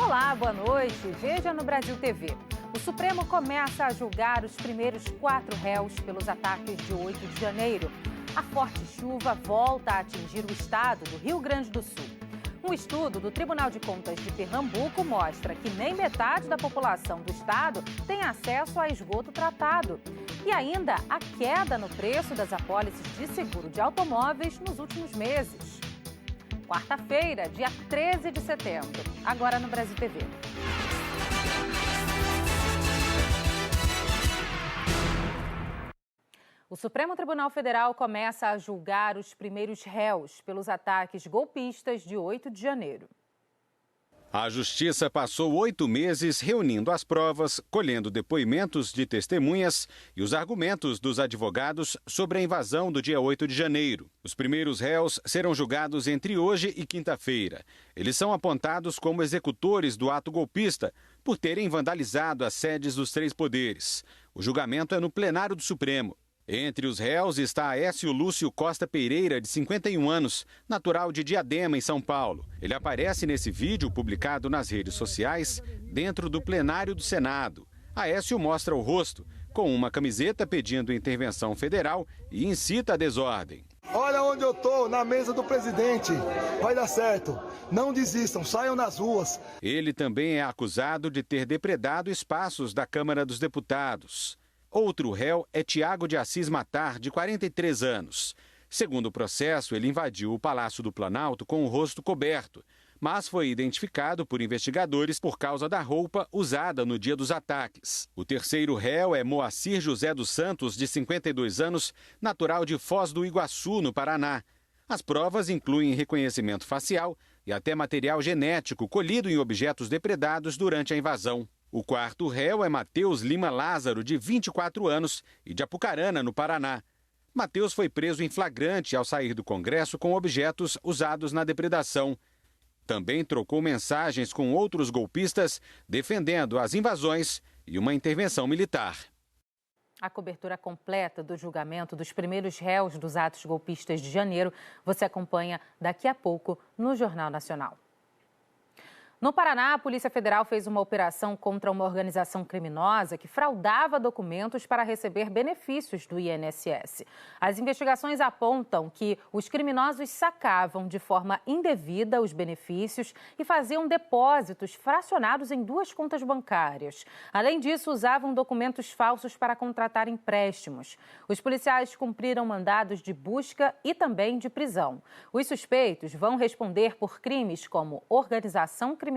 Olá, boa noite. Veja no Brasil TV. O Supremo começa a julgar os primeiros 4 réus pelos ataques de 8 de janeiro. A forte chuva volta a atingir o estado do Rio Grande do Sul. Um estudo do Tribunal de Contas de Pernambuco mostra que nem metade da população do estado tem acesso a esgoto tratado. E ainda a queda no preço das apólices de seguro de automóveis nos últimos meses. Quarta-feira, dia 13 de setembro, agora no Brasil TV. O Supremo Tribunal Federal começa a julgar os primeiros réus pelos ataques golpistas de 8 de janeiro. A Justiça passou 8 meses reunindo as provas, colhendo depoimentos de testemunhas e os argumentos dos advogados sobre a invasão do dia 8 de janeiro. Os primeiros réus serão julgados entre hoje e quinta-feira. Eles são apontados como executores do ato golpista por terem vandalizado as sedes dos 3 poderes. O julgamento é no plenário do Supremo. Entre os réus está Aécio Lúcio Costa Pereira, de 51 anos, natural de Diadema, em São Paulo. Ele aparece nesse vídeo publicado nas redes sociais, dentro do plenário do Senado. Aécio mostra o rosto, com uma camiseta pedindo intervenção federal e incita a desordem. Olha onde eu tô, na mesa do presidente. Vai dar certo. Não desistam, saiam nas ruas. Ele também é acusado de ter depredado espaços da Câmara dos Deputados. Outro réu é Tiago de Assis Matar, de 43 anos. Segundo o processo, ele invadiu o Palácio do Planalto com o rosto coberto, mas foi identificado por investigadores por causa da roupa usada no dia dos ataques. O terceiro réu é Moacir José dos Santos, de 52 anos, natural de Foz do Iguaçu, no Paraná. As provas incluem reconhecimento facial e até material genético colhido em objetos depredados durante a invasão. O quarto réu é Matheus Lima Lázaro, de 24 anos e de Apucarana, no Paraná. Matheus foi preso em flagrante ao sair do Congresso com objetos usados na depredação. Também trocou mensagens com outros golpistas defendendo as invasões e uma intervenção militar. A cobertura completa do julgamento dos primeiros réus dos atos golpistas de janeiro você acompanha daqui a pouco no Jornal Nacional. No Paraná, a Polícia Federal fez uma operação contra uma organização criminosa que fraudava documentos para receber benefícios do INSS. As investigações apontam que os criminosos sacavam de forma indevida os benefícios e faziam depósitos fracionados em 2 contas bancárias. Além disso, usavam documentos falsos para contratar empréstimos. Os policiais cumpriram mandados de busca e também de prisão. Os suspeitos vão responder por crimes como organização criminosa,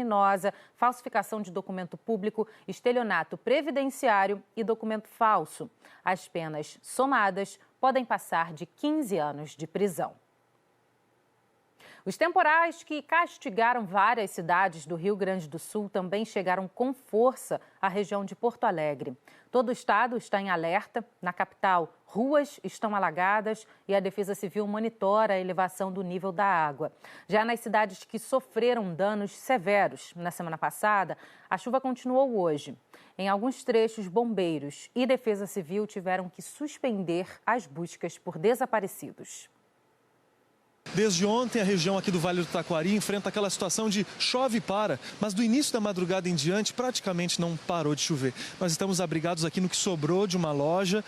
falsificação de documento público, estelionato previdenciário e documento falso. As penas somadas podem passar de 15 anos de prisão. Os temporais que castigaram várias cidades do Rio Grande do Sul também chegaram com força à região de Porto Alegre. Todo o estado está em alerta. Na capital, ruas estão alagadas e a Defesa Civil monitora a elevação do nível da água. Já nas cidades que sofreram danos severos na semana passada, a chuva continuou hoje. Em alguns trechos, bombeiros e Defesa Civil tiveram que suspender as buscas por desaparecidos. Desde ontem, a região aqui do Vale do Taquari enfrenta aquela situação de chove e para, mas do início da madrugada em diante praticamente não parou de chover. Nós estamos abrigados aqui no que sobrou de uma loja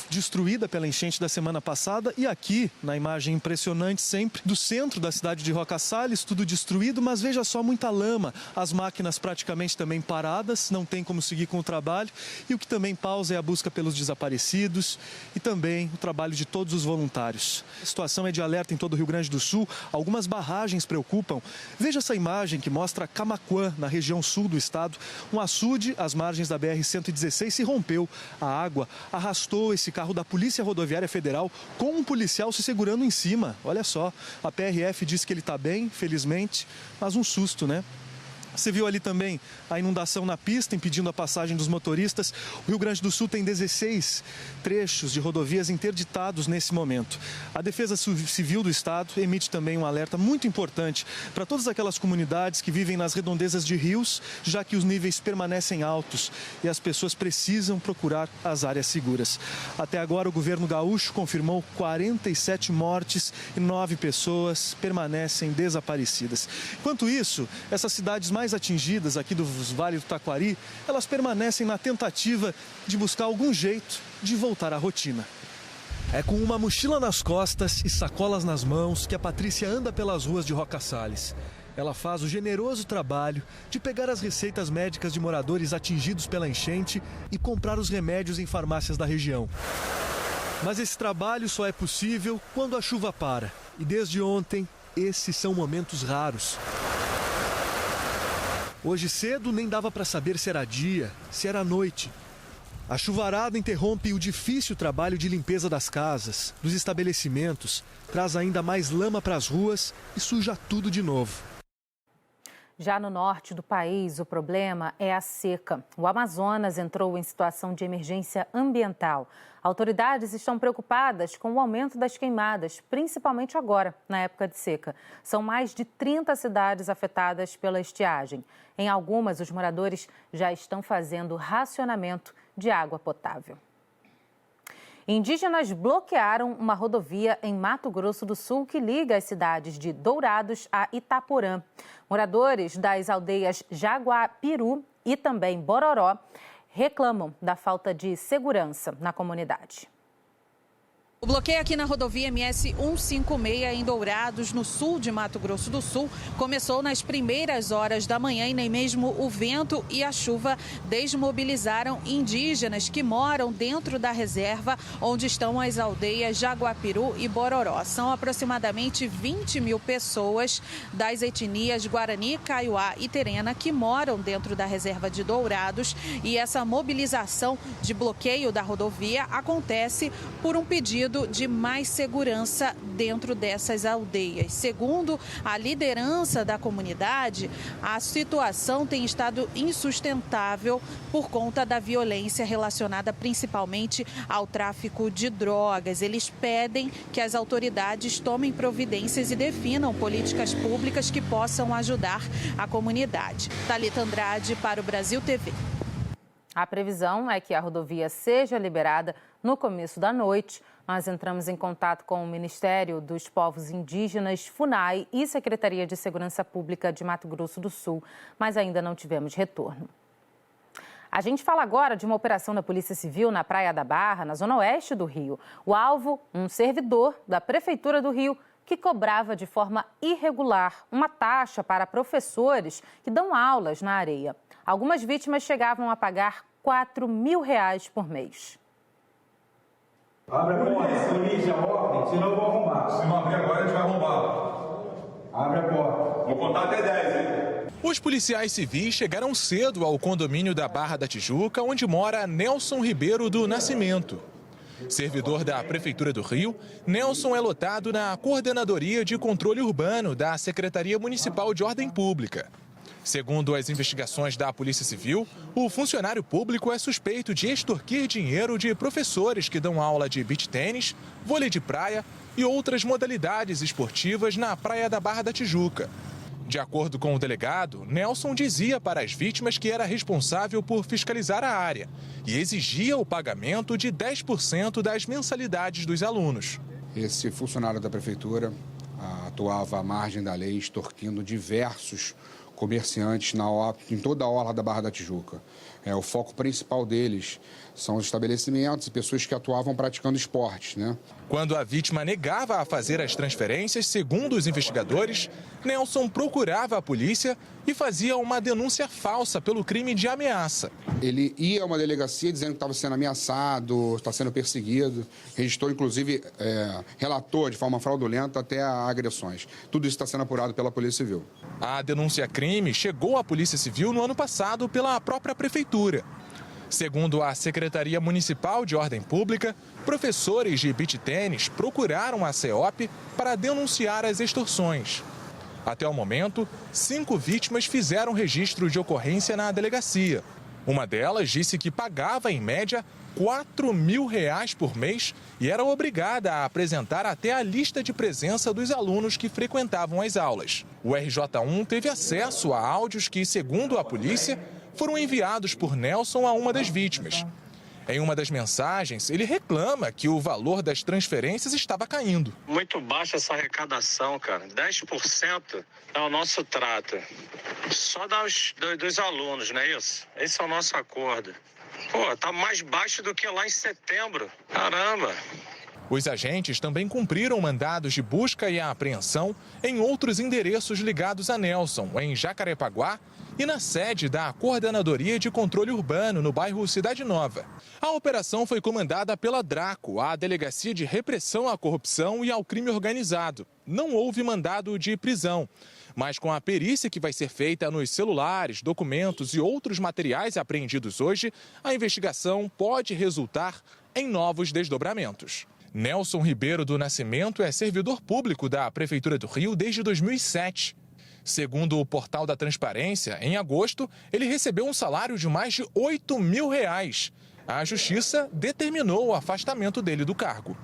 destruída pela enchente da semana passada e aqui, na imagem impressionante sempre, do centro da cidade de Roca Salles, tudo destruído, mas veja só, muita lama, as máquinas praticamente também paradas, não tem como seguir com o trabalho e o que também pausa é a busca pelos desaparecidos e também o trabalho de todos os voluntários. A situação é de alerta em todo o Rio Grande do Sul, algumas barragens preocupam. Veja essa imagem que mostra Camaquã, na região sul do estado. Um açude às margens da BR-116 se rompeu. A água arrastou esse carro da Polícia Rodoviária Federal com um policial se segurando em cima. Olha só, a PRF diz que ele está bem, felizmente, mas um susto, né? Você viu ali também a inundação na pista, impedindo a passagem dos motoristas. O Rio Grande do Sul tem 16 trechos de rodovias interditados nesse momento. A Defesa Civil do Estado emite também um alerta muito importante para todas aquelas comunidades que vivem nas redondezas de rios, já que os níveis permanecem altos e as pessoas precisam procurar as áreas seguras. Até agora, o governo gaúcho confirmou 47 mortes e 9 pessoas permanecem desaparecidas. Enquanto isso, essas cidades mais mais atingidas aqui do Vale do Taquari, elas permanecem na tentativa de buscar algum jeito de voltar à rotina. É com uma mochila nas costas e sacolas nas mãos que a Patrícia anda pelas ruas de Roca Salles. Ela faz o generoso trabalho de pegar as receitas médicas de moradores atingidos pela enchente e comprar os remédios em farmácias da região. Mas esse trabalho só é possível quando a chuva para. E desde ontem, esses são momentos raros. Hoje cedo nem dava para saber se era dia, se era noite. A chuvarada interrompe o difícil trabalho de limpeza das casas, dos estabelecimentos, traz ainda mais lama para as ruas e suja tudo de novo. Já no norte do país, o problema é a seca. O Amazonas entrou em situação de emergência ambiental. Autoridades estão preocupadas com o aumento das queimadas, principalmente agora, na época de seca. São mais de 30 cidades afetadas pela estiagem. Em algumas, os moradores já estão fazendo racionamento de água potável. Indígenas bloquearam uma rodovia em Mato Grosso do Sul que liga as cidades de Dourados a Itaporã. Moradores das aldeias Jaguapiru e também Bororó reclamam da falta de segurança na comunidade. O bloqueio aqui na rodovia MS 156 em Dourados, no sul de Mato Grosso do Sul, começou nas primeiras horas da manhã e nem mesmo o vento e a chuva desmobilizaram indígenas que moram dentro da reserva onde estão as aldeias Jaguapiru e Bororó. São aproximadamente 20 mil pessoas das etnias Guarani, Kaiowá e Terena que moram dentro da reserva de Dourados e essa mobilização de bloqueio da rodovia acontece por um pedido de mais segurança dentro dessas aldeias. Segundo a liderança da comunidade, a situação tem estado insustentável por conta da violência relacionada principalmente ao tráfico de drogas. Eles pedem que as autoridades tomem providências e definam políticas públicas que possam ajudar a comunidade. Thalita Andrade para o Brasil TV. A previsão é que a rodovia seja liberada no começo da noite. Nós entramos em contato com o Ministério dos Povos Indígenas, FUNAI e Secretaria de Segurança Pública de Mato Grosso do Sul, mas ainda não tivemos retorno. A gente fala agora de uma operação da Polícia Civil na Praia da Barra, na zona oeste do Rio. O alvo, um servidor da Prefeitura do Rio, que cobrava de forma irregular uma taxa para professores que dão aulas na areia. Algumas vítimas chegavam a pagar R$4.000 por mês. Abre a porta, polícia, ordem, senão eu vou arrombar. Se não abrir agora, a gente vai arrombar. Abre a porta. Vou contar até 10, hein? Os policiais civis chegaram cedo ao condomínio da Barra da Tijuca, onde mora Nelson Ribeiro do Nascimento. Servidor da Prefeitura do Rio, Nelson é lotado na Coordenadoria de Controle Urbano da Secretaria Municipal de Ordem Pública. Segundo as investigações da Polícia Civil, o funcionário público é suspeito de extorquir dinheiro de professores que dão aula de beach tênis, vôlei de praia e outras modalidades esportivas na Praia da Barra da Tijuca. De acordo com o delegado, Nelson dizia para as vítimas que era responsável por fiscalizar a área e exigia o pagamento de 10% das mensalidades dos alunos. Esse funcionário da Prefeitura atuava à margem da lei, extorquindo diversos comerciantes em toda a orla da Barra da Tijuca. O foco principal deles são os estabelecimentos e pessoas que atuavam praticando esportes, né? Quando a vítima negava a fazer as transferências, segundo os investigadores, Nelson procurava a polícia e fazia uma denúncia falsa pelo crime de ameaça. Ele ia a uma delegacia dizendo que estava sendo ameaçado, está sendo perseguido, registrou, inclusive, relatou de forma fraudulenta até agressões. Tudo isso está sendo apurado pela Polícia Civil. A denúncia-crime chegou à Polícia Civil no ano passado pela própria Prefeitura. Segundo a Secretaria Municipal de Ordem Pública, professores de beach tênis procuraram a CEOP para denunciar as extorsões. Até o momento, 5 vítimas fizeram registro de ocorrência na delegacia. Uma delas disse que pagava, em média, R$4.000 por mês e era obrigada a apresentar até a lista de presença dos alunos que frequentavam as aulas. O RJ1 teve acesso a áudios que, segundo a polícia, foram enviados por Nelson a uma das vítimas. Em uma das mensagens, ele reclama que o valor das transferências estava caindo. Muito baixa essa arrecadação, cara. 10% é o nosso trato. Só dos alunos, não é isso? Esse é o nosso acordo. Pô, tá mais baixo do que lá em setembro. Caramba! Os agentes também cumpriram mandados de busca e apreensão em outros endereços ligados a Nelson, em Jacarepaguá e na sede da Coordenadoria de Controle Urbano, no bairro Cidade Nova. A operação foi comandada pela DRACO, a Delegacia de Repressão à Corrupção e ao Crime Organizado. Não houve mandado de prisão, mas com a perícia que vai ser feita nos celulares, documentos e outros materiais apreendidos hoje, a investigação pode resultar em novos desdobramentos. Nelson Ribeiro do Nascimento é servidor público da Prefeitura do Rio desde 2007. Segundo o Portal da Transparência, em agosto, ele recebeu um salário de mais de R$8 mil. A Justiça determinou o afastamento dele do cargo.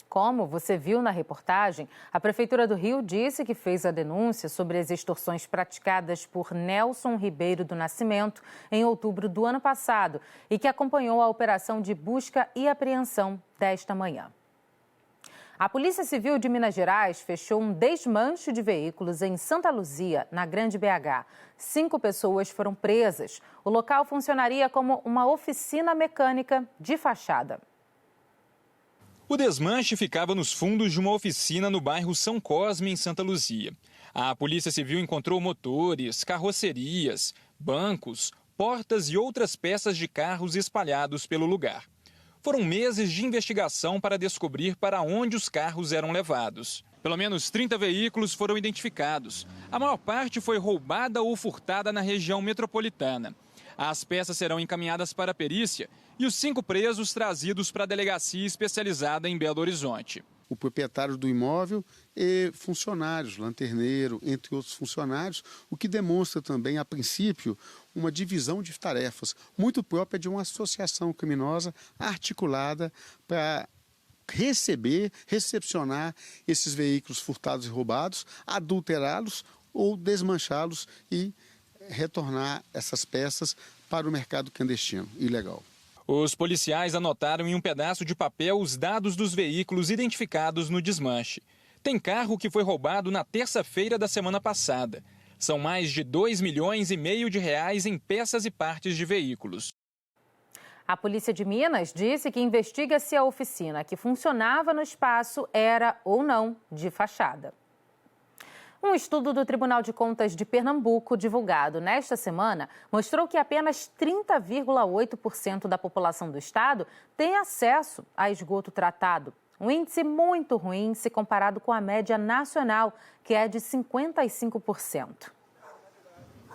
Como você viu na reportagem, a Prefeitura do Rio disse que fez a denúncia sobre as extorsões praticadas por Nelson Ribeiro do Nascimento em outubro do ano passado e que acompanhou a operação de busca e apreensão desta manhã. A Polícia Civil de Minas Gerais fechou um desmanche de veículos em Santa Luzia, na Grande BH. 5 pessoas foram presas. O local funcionaria como uma oficina mecânica de fachada. O desmanche ficava nos fundos de uma oficina no bairro São Cosme, em Santa Luzia. A Polícia Civil encontrou motores, carrocerias, bancos, portas e outras peças de carros espalhados pelo lugar. Foram meses de investigação para descobrir para onde os carros eram levados. Pelo menos 30 veículos foram identificados. A maior parte foi roubada ou furtada na região metropolitana. As peças serão encaminhadas para a perícia e os 5 presos trazidos para a delegacia especializada em Belo Horizonte. O proprietário do imóvel e funcionários, lanterneiro, entre outros funcionários, o que demonstra também, a princípio, uma divisão de tarefas muito própria de uma associação criminosa articulada para recepcionar esses veículos furtados e roubados, adulterá-los ou desmanchá-los e retornar essas peças para o mercado clandestino, ilegal. Os policiais anotaram em um pedaço de papel os dados dos veículos identificados no desmanche. Tem carro que foi roubado na terça-feira da semana passada. São mais de R$2,5 milhões em peças e partes de veículos. A Polícia de Minas disse que investiga se a oficina que funcionava no espaço era ou não de fachada. Um estudo do Tribunal de Contas de Pernambuco, divulgado nesta semana, mostrou que apenas 30,8% da população do estado tem acesso a esgoto tratado. Um índice muito ruim se comparado com a média nacional, que é de 55%.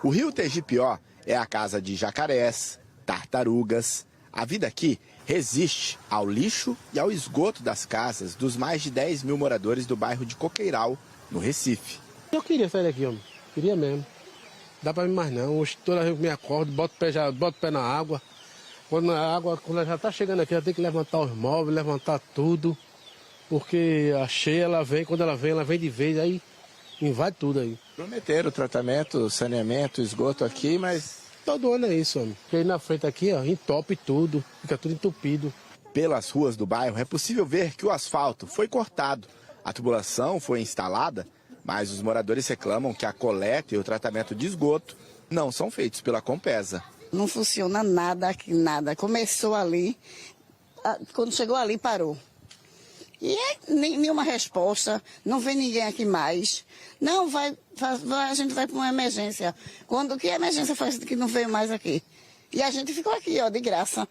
O Rio Tegipió é a casa de jacarés, tartarugas. A vida aqui resiste ao lixo e ao esgoto das casas dos mais de 10 mil moradores do bairro de Coqueiral, no Recife. Eu queria sair daqui, homem. Queria mesmo. Dá pra mim mais não. Hoje toda vez que me acordo, boto o pé na água. Quando ela já tá chegando aqui, eu tenho que levantar os móveis, levantar tudo. Porque a cheia, ela vem, quando ela vem de vez, aí invade tudo aí. Prometeram o tratamento, saneamento, esgoto aqui, mas... Todo ano é isso, homem. Porque aí na frente aqui, ó, entope tudo, fica tudo entupido. Pelas ruas do bairro é possível ver que o asfalto foi cortado. A tubulação foi instalada, mas os moradores reclamam que a coleta e o tratamento de esgoto não são feitos pela Compesa. Não funciona nada aqui, nada. Começou ali, quando chegou ali parou. E nenhuma resposta, não vem ninguém aqui mais. Não, a gente vai para uma emergência. Quando que emergência faz que não veio mais aqui? E a gente ficou aqui, ó, de graça.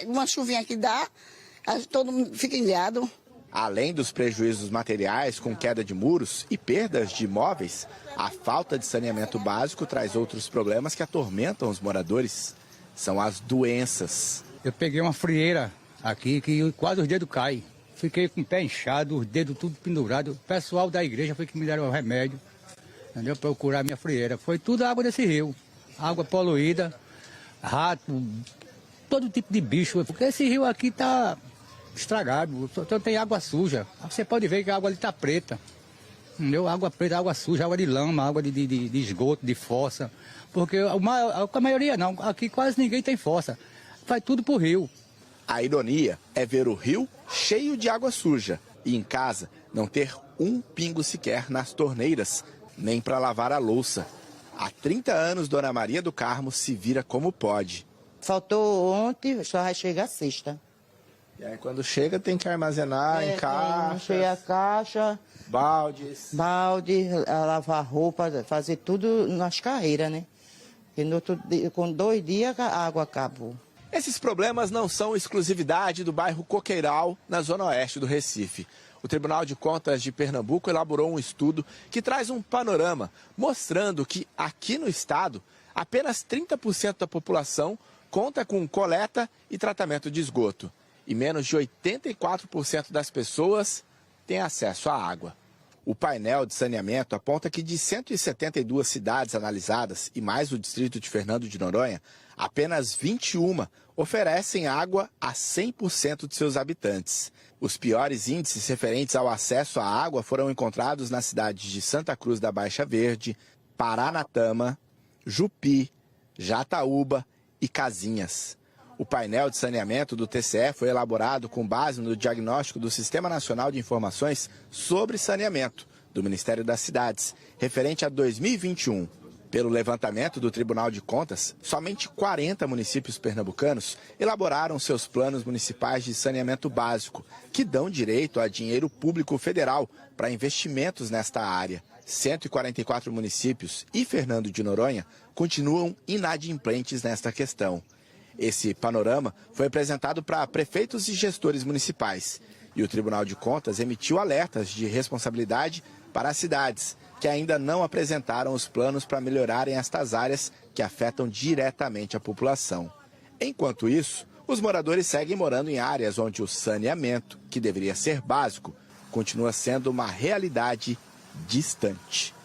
Uma chuvinha que dá, todo mundo fica ilhado. Além dos prejuízos materiais com queda de muros e perdas de imóveis, a falta de saneamento básico traz outros problemas que atormentam os moradores. São as doenças. Eu peguei uma frieira aqui que quase os dedos caem. Fiquei com o pé inchado, os dedos tudo pendurado. O pessoal da igreja foi que me deram o remédio, entendeu? Para eu curar minha frieira. Foi tudo água desse rio. Água poluída, rato, todo tipo de bicho. Porque esse rio aqui está estragado, só tem água suja. Você pode ver que a água ali está preta. Entendeu? Água preta, água suja, água de lama, água de esgoto, de fossa. Porque a maioria não, aqui quase ninguém tem fossa. vai tudo pro rio. A ironia é ver o rio cheio de água suja e em casa não ter um pingo sequer nas torneiras, nem para lavar a louça. Há 30 anos, Dona Maria do Carmo se vira como pode. Faltou ontem, só vai chegar sexta. E aí quando chega tem que armazenar em caixas. Encher a caixa. Baldes, lavar roupa, fazer tudo nas carreiras, né? E no outro dia, com 2 dias a água acabou. Esses problemas não são exclusividade do bairro Coqueiral, na zona oeste do Recife. O Tribunal de Contas de Pernambuco elaborou um estudo que traz um panorama mostrando que aqui no estado apenas 30% da população conta com coleta e tratamento de esgoto. E menos de 84% das pessoas têm acesso à água. O painel de saneamento aponta que de 172 cidades analisadas, e mais o distrito de Fernando de Noronha, apenas 21 oferecem água a 100% de seus habitantes. Os piores índices referentes ao acesso à água foram encontrados nas cidades de Santa Cruz da Baixa Verde, Paranatama, Jupi, Jataúba e Casinhas. O painel de saneamento do TCE foi elaborado com base no diagnóstico do Sistema Nacional de Informações sobre Saneamento, do Ministério das Cidades, referente a 2021. Pelo levantamento do Tribunal de Contas, somente 40 municípios pernambucanos elaboraram seus planos municipais de saneamento básico, que dão direito a dinheiro público federal para investimentos nesta área. 144 municípios e Fernando de Noronha continuam inadimplentes nesta questão. Esse panorama foi apresentado para prefeitos e gestores municipais. E o Tribunal de Contas emitiu alertas de responsabilidade para as cidades, que ainda não apresentaram os planos para melhorarem estas áreas que afetam diretamente a população. Enquanto isso, os moradores seguem morando em áreas onde o saneamento, que deveria ser básico, continua sendo uma realidade distante.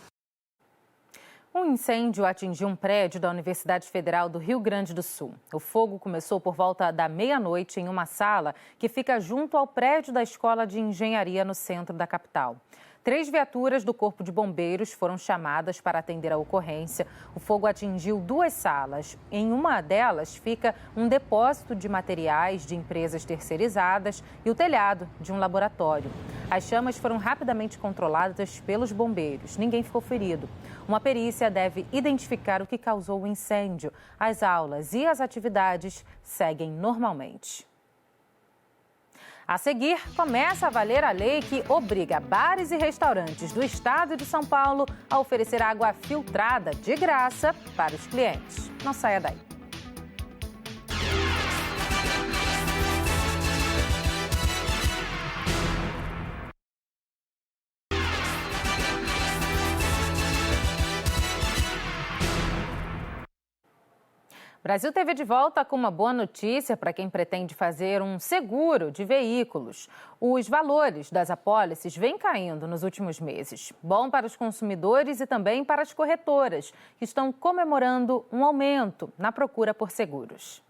Um incêndio atingiu um prédio da Universidade Federal do Rio Grande do Sul. O fogo começou por volta da meia-noite em uma sala que fica junto ao prédio da Escola de Engenharia no centro da capital. 3 viaturas do Corpo de Bombeiros foram chamadas para atender a ocorrência. O fogo atingiu 2 salas. Em uma delas fica um depósito de materiais de empresas terceirizadas e o telhado de um laboratório. As chamas foram rapidamente controladas pelos bombeiros. Ninguém ficou ferido. Uma perícia deve identificar o que causou o incêndio. As aulas e as atividades seguem normalmente. A seguir, começa a valer a lei que obriga bares e restaurantes do estado de São Paulo a oferecer água filtrada de graça para os clientes. Não saia daí. O Brasil teve de volta com uma boa notícia para quem pretende fazer um seguro de veículos. Os valores das apólices vêm caindo nos últimos meses. Bom para os consumidores e também para as corretoras, que estão comemorando um aumento na procura por seguros.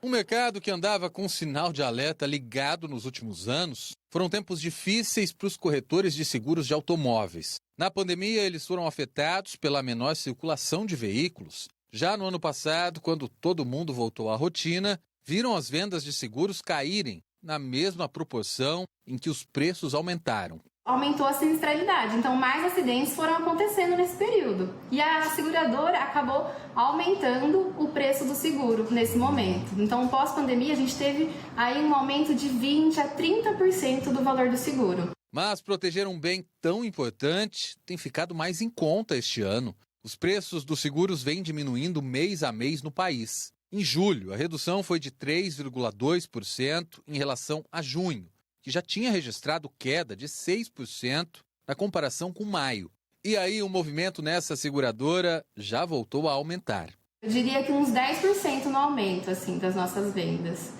Um mercado que andava com um sinal de alerta ligado nos últimos anos, foram tempos difíceis para os corretores de seguros de automóveis. Na pandemia, eles foram afetados pela menor circulação de veículos. Já no ano passado, quando todo mundo voltou à rotina, viram as vendas de seguros caírem na mesma proporção em que os preços aumentaram. Aumentou a sinistralidade, então mais acidentes foram acontecendo nesse período. E a seguradora acabou aumentando o preço do seguro nesse momento. Então, pós-pandemia, a gente teve aí um aumento de 20% a 30% do valor do seguro. Mas proteger um bem tão importante tem ficado mais em conta este ano. Os preços dos seguros vêm diminuindo mês a mês no país. Em julho, a redução foi de 3,2% em relação a junho, que já tinha registrado queda de 6% na comparação com maio. E aí o movimento nessa seguradora já voltou a aumentar. Eu diria que uns 10% no aumento das nossas vendas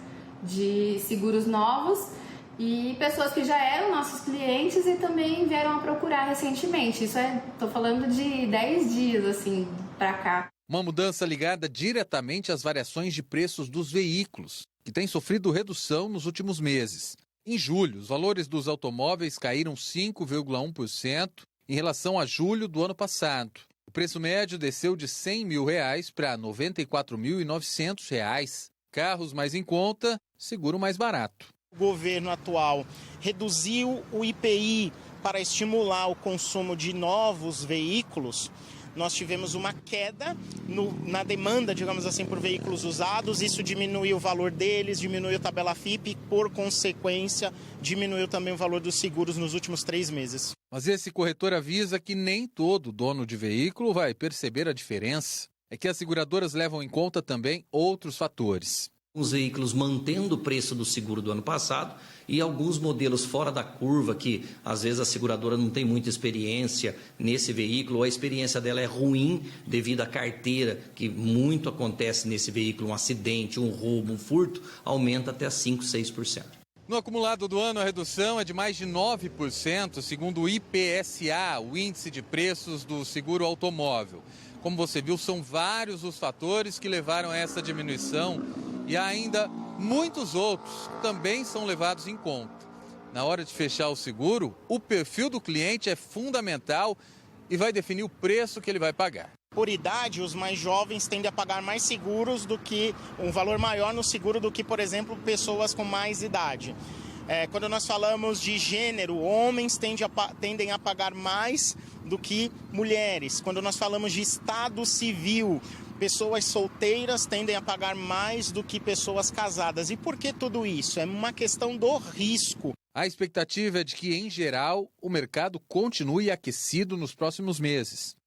de seguros novos e pessoas que já eram nossos clientes e também vieram a procurar recentemente. Estou falando de 10 dias para cá. Uma mudança ligada diretamente às variações de preços dos veículos, que têm sofrido redução nos últimos meses. Em julho, os valores dos automóveis caíram 5,1% em relação a julho do ano passado. O preço médio desceu de R$ 100 mil para R$ 94.900. Carros mais em conta, seguro mais barato. O governo atual reduziu o IPI para estimular o consumo de novos veículos. Nós tivemos uma queda na demanda, digamos assim, por veículos usados. Isso diminuiu o valor deles, diminuiu a tabela FIPE e, por consequência, diminuiu também o valor dos seguros nos últimos 3 meses. Mas esse corretor avisa que nem todo dono de veículo vai perceber a diferença. É que as seguradoras levam em conta também outros fatores. Os veículos mantendo o preço do seguro do ano passado e alguns modelos fora da curva que às vezes a seguradora não tem muita experiência nesse veículo ou a experiência dela é ruim devido à carteira, que muito acontece nesse veículo, um acidente, um roubo, um furto, aumenta até 5, 6%. No acumulado do ano, a redução é de mais de 9%, segundo o IPSA, o Índice de Preços do Seguro Automóvel. Como você viu, são vários os fatores que levaram a essa diminuição e ainda muitos outros também são levados em conta. Na hora de fechar o seguro, o perfil do cliente é fundamental e vai definir o preço que ele vai pagar. Por idade, os mais jovens tendem a pagar mais seguros do que um valor maior no seguro do que, por exemplo, pessoas com mais idade. Quando nós falamos de gênero, homens tendem a pagar mais do que mulheres. Quando nós falamos de estado civil, pessoas solteiras tendem a pagar mais do que pessoas casadas. E por que tudo isso? É uma questão do risco. A expectativa é de que, em geral, o mercado continue aquecido nos próximos meses.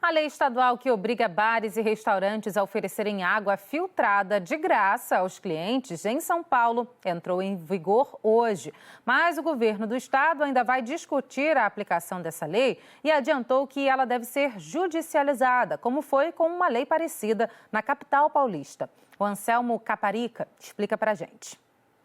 A lei estadual que obriga bares e restaurantes a oferecerem água filtrada de graça aos clientes em São Paulo entrou em vigor hoje. Mas o governo do estado ainda vai discutir a aplicação dessa lei e adiantou que ela deve ser judicializada, como foi com uma lei parecida na capital paulista. O Anselmo Caparica explica pra gente.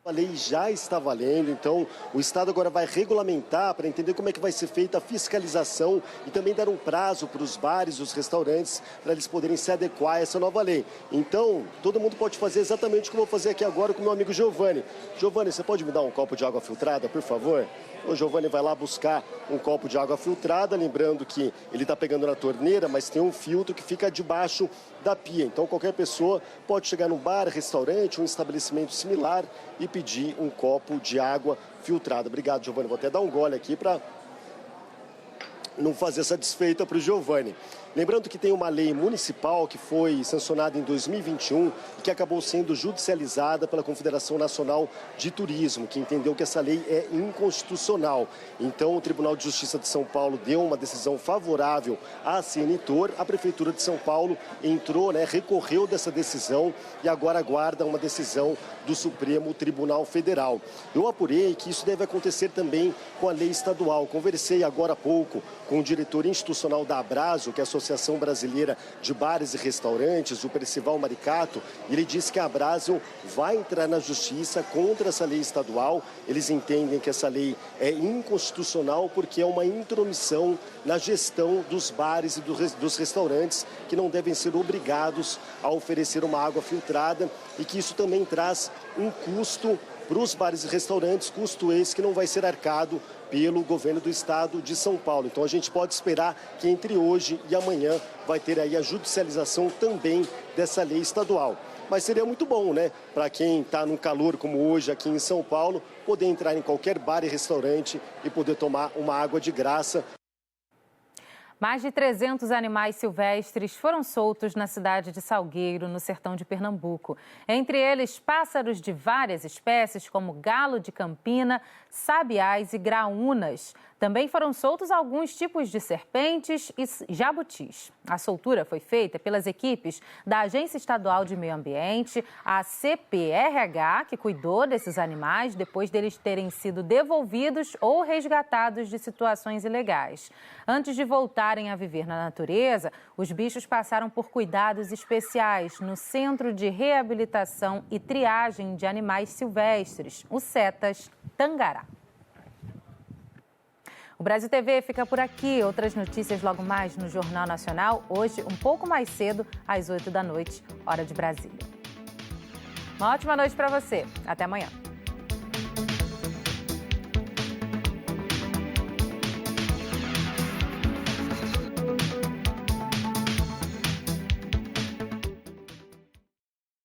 A lei já está valendo, então o Estado agora vai regulamentar para entender como é que vai ser feita a fiscalização e também dar um prazo para os bares e os restaurantes para eles poderem se adequar a essa nova lei. Então, todo mundo pode fazer exatamente o que eu vou fazer aqui agora com o meu amigo Giovanni. Giovanni, você pode me dar um copo de água filtrada, por favor? O Giovanni vai lá buscar um copo de água filtrada, lembrando que ele está pegando na torneira, mas tem um filtro que fica debaixo da pia. Então, qualquer pessoa pode chegar num bar, restaurante, um estabelecimento similar e pedir um copo de água filtrada. Obrigado, Giovanni. Vou até dar um gole aqui para não fazer essa desfeita para o Giovanni. Lembrando que tem uma lei municipal que foi sancionada em 2021 e que acabou sendo judicializada pela Confederação Nacional de Turismo, que entendeu que essa lei é inconstitucional. Então, o Tribunal de Justiça de São Paulo deu uma decisão favorável à CNTOR. A Prefeitura de São Paulo entrou, recorreu dessa decisão e agora aguarda uma decisão do Supremo Tribunal Federal. Eu apurei que isso deve acontecer também com a lei estadual. Conversei agora há pouco com o diretor institucional da Abrazo, que é a Associação Brasileira de Bares e Restaurantes, o Percival Maricato, e ele disse que a Abrazo vai entrar na justiça contra essa lei estadual. Eles entendem que essa lei é inconstitucional porque é uma intromissão na gestão dos bares e dos restaurantes, que não devem ser obrigados a oferecer uma água filtrada e que isso também traz um custo para os bares e restaurantes, custo esse que não vai ser arcado pelo governo do estado de São Paulo. Então a gente pode esperar que entre hoje e amanhã vai ter aí a judicialização também dessa lei estadual. Mas seria muito bom, para quem está num calor como hoje aqui em São Paulo, poder entrar em qualquer bar e restaurante e poder tomar uma água de graça. Mais de 300 animais silvestres foram soltos na cidade de Salgueiro, no sertão de Pernambuco. Entre eles, pássaros de várias espécies, como galo de Campina, sabiás e graúnas. Também foram soltos alguns tipos de serpentes e jabutis. A soltura foi feita pelas equipes da Agência Estadual de Meio Ambiente, a CPRH, que cuidou desses animais depois deles terem sido devolvidos ou resgatados de situações ilegais. Antes de voltarem a viver na natureza, os bichos passaram por cuidados especiais no Centro de Reabilitação e Triagem de Animais Silvestres, o CETAS Tangará. O Brasil TV fica por aqui. Outras notícias logo mais no Jornal Nacional, hoje um pouco mais cedo, às 8 da noite, hora de Brasília. Uma ótima noite para você. Até amanhã.